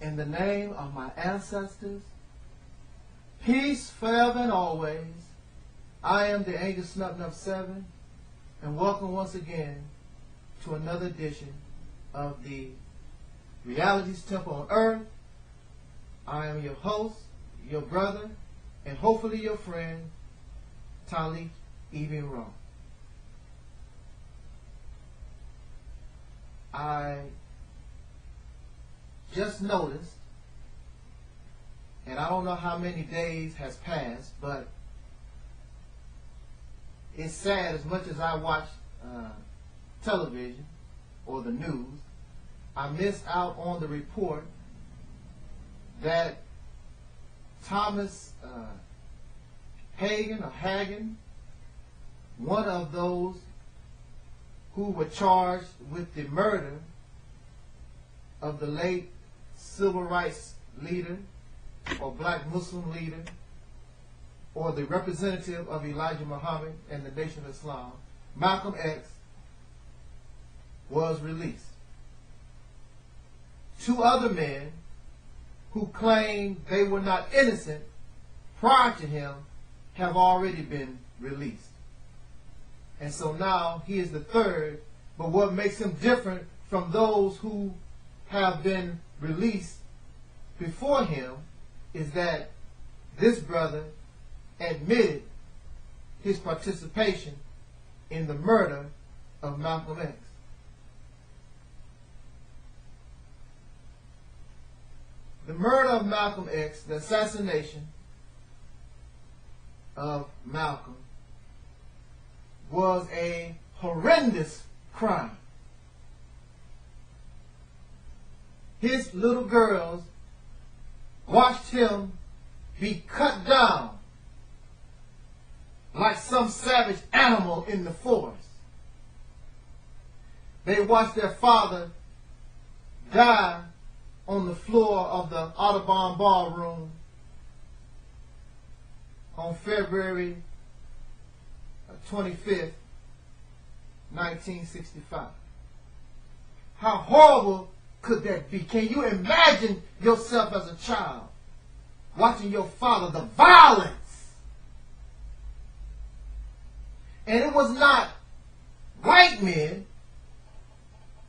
In the name of my ancestors, peace forever and always. I am the Angel Snubbing Up 7, and welcome once again to another edition of the Realities Temple on Earth. I am your host, your brother, and hopefully your friend, Ibn'rad. I just noticed, and I don't know how many days has passed, but it's sad. As much as I watch television or the news, I missed out on the report that Thomas Hagen, one of those who were charged with the murder of the late civil rights leader or black Muslim leader or the representative of Elijah Muhammad and the Nation of Islam, Malcolm X, was released. Two other men who claimed they were not innocent prior to him have already been released. And so now he is the third, but what makes him different from those who have been released before him is that this brother admitted his participation in the murder of Malcolm X. The murder of Malcolm X, the assassination of Malcolm, was a horrendous crime. His little girls watched him be cut down like some savage animal in the forest. They watched their father die on the floor of the Audubon Ballroom on February 25th, 1965. How horrible could that be? Can you imagine yourself as a child watching your father, the violence? And it was not white men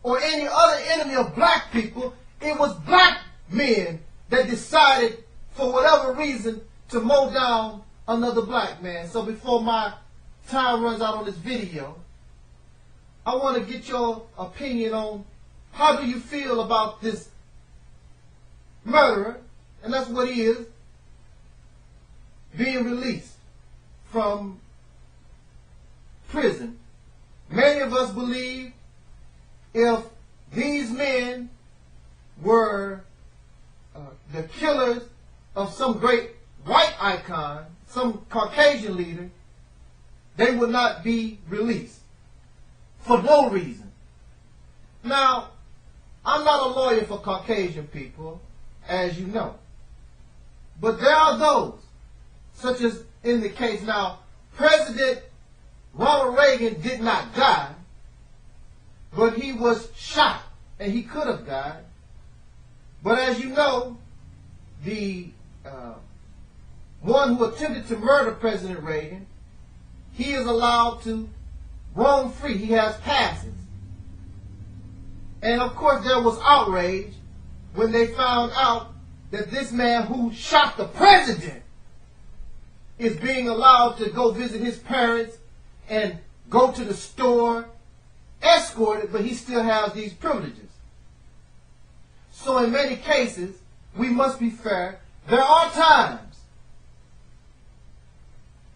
or any other enemy of black people. It was black men that decided, for whatever reason, to mow down another black man. So before my time runs out on this video, I want to get your opinion on how do you feel about this murderer, and that's what he is, being released from prison. Many of us believe if these men were the killers of some great white icon, some Caucasian leader, they would not be released for no reason. Now, I'm not a lawyer for Caucasian people, as you know. But there are those, such as in the case now, President Ronald Reagan did not die, but he was shot, and he could have died. But as you know, the one who attempted to murder President Reagan, he is allowed to roam free. He has passes. And of course there was outrage when they found out that this man who shot the president is being allowed to go visit his parents and go to the store, escorted, but he still has these privileges. So in many cases, we must be fair. There are times,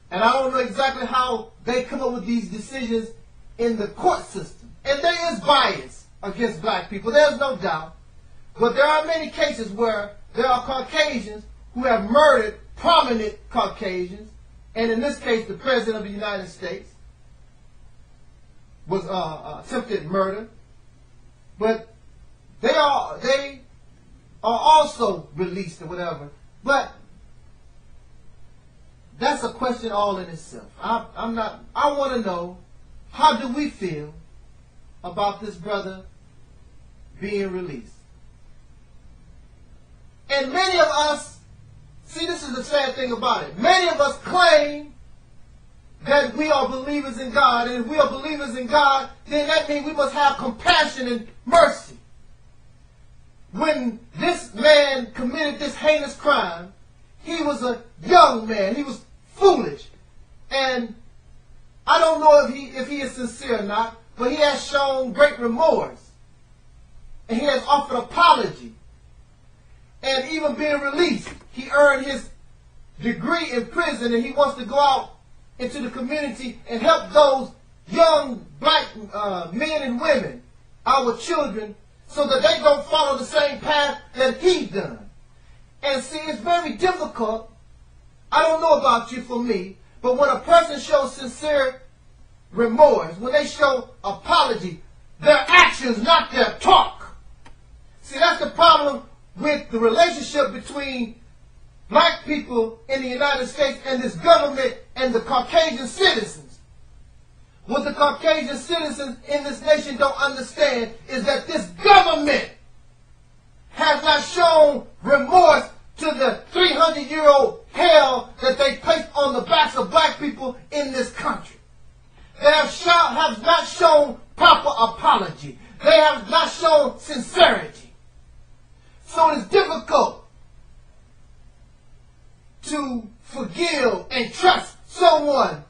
and I don't know exactly how they come up with these decisions in the court system. And there is bias against black people, there's no doubt. But there are many cases where there are Caucasians who have murdered prominent Caucasians, and in this case, the President of the United States was attempted murder. But they are also released or whatever. But that's a question all in itself. I want to know, how do we feel about this brother being released? And many of us, see, this is the sad thing about it. Many of us claim that we are believers in God. And if we are believers in God, then that means we must have compassion and mercy. When this man committed this heinous crime, he was a young man. He was foolish. And I don't know if he is sincere or not, but he has shown great remorse. And he has offered apology. And even being released, he earned his degree in prison, and he wants to go out into the community and help those young black men and women, our children, so that they don't follow the same path that he done. And see, it's very difficult. I don't know about you, for me, but when a person shows sincere remorse, when they show apology, their actions, not their talk. See, that's the problem with the relationship between black people in the United States and this government and the Caucasian citizens. What the Caucasian citizens in this nation don't understand is that this government has not shown remorse to the 300-year-old hell that they placed on the backs of black people in this country. They have not shown proper apology. They have not shown sincerity. So it's difficult to forgive and trust someone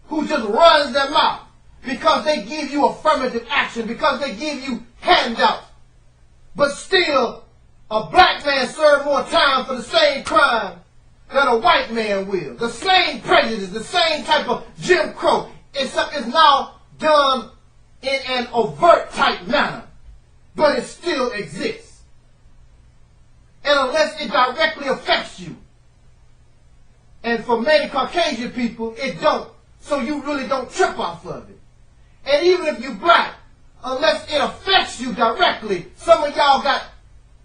who just runs their mouth because they give you affirmative action, because they give you handouts. But still, a black man served more time for the same crime than a white man will. The same prejudice, the same type of Jim Crow, except it's now done in an overt type manner. But it still exists. And unless it directly affects you, and for many Caucasian people, it don't. So you really don't trip off of it. And even if you're black, unless it affects you directly, some of y'all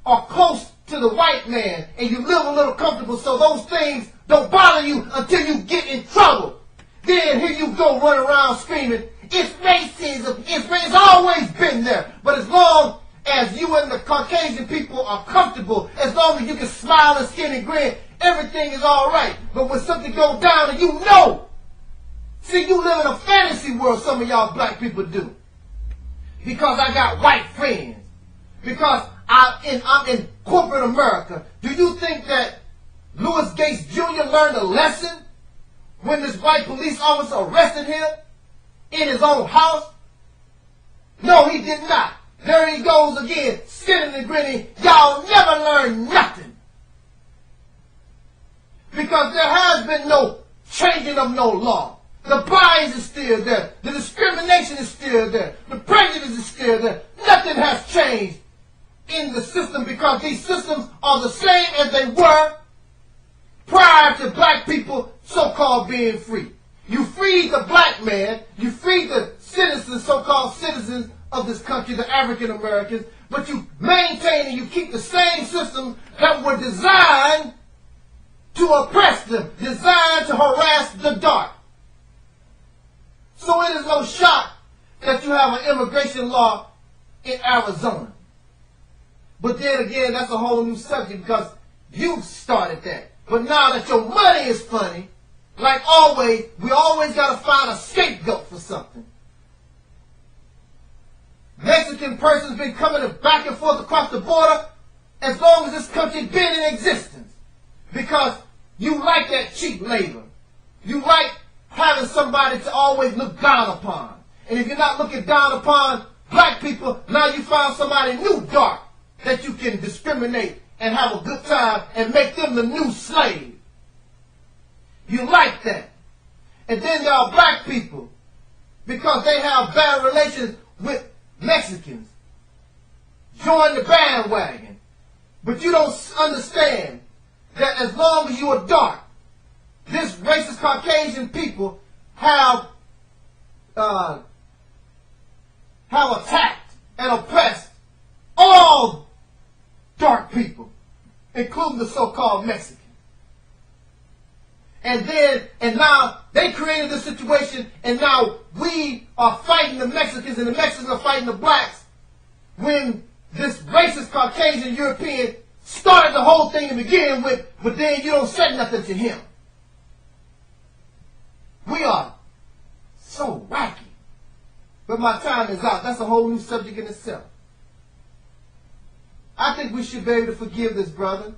are close to the white man, and you live a little comfortable, so those things don't bother you until you get in trouble. Then here you go running around screaming, it's racism, it's always been there. But as long as you and the Caucasian people are comfortable, as long as you can smile and skin and grin, everything is all right. But when something goes down and you know, see, you live in a fantasy world, some of y'all black people do. Because I got white friends. Because I'm in corporate America. Do you think that Louis Gates Jr. learned a lesson when this white police officer arrested him in his own house? No, he did not. There he goes again, skinning and grinning. Y'all never learn nothing. Because there has been no changing of no law. The bias is still there. The discrimination is still there. The prejudice is still there. Nothing has changed in the system because these systems are the same as they were prior to black people so-called being free. You freed the black man. You freed the citizens, so-called citizens of this country, the African Americans, but you maintain and you keep the same systems that were designed to oppress them, designed to harass the dark. So it is no shock that you have an immigration law in Arizona. But then again, that's a whole new subject because you started that. But now that your money is funny, like always, we always got to find a scapegoat for something. Mexican persons been coming back and forth across the border as long as this country been in existence. Because you like that cheap labor. You like having somebody to always look down upon. And if you're not looking down upon black people, now you found somebody new dark that you can discriminate and have a good time and make them the new slave. You like that. And then there are black people, because they have bad relations with Mexicans, join the bandwagon. But you don't understand that as long as you are dark, this racist Caucasian people have attacked and oppressed all dark people, including the so-called Mexicans. And now they created this situation, and now we are fighting the Mexicans, and the Mexicans are fighting the blacks when this racist Caucasian European started the whole thing to begin with, but then you don't say nothing to him. We are so wacky. But my time is out. That's a whole new subject in itself. I think we should be able to forgive this brother.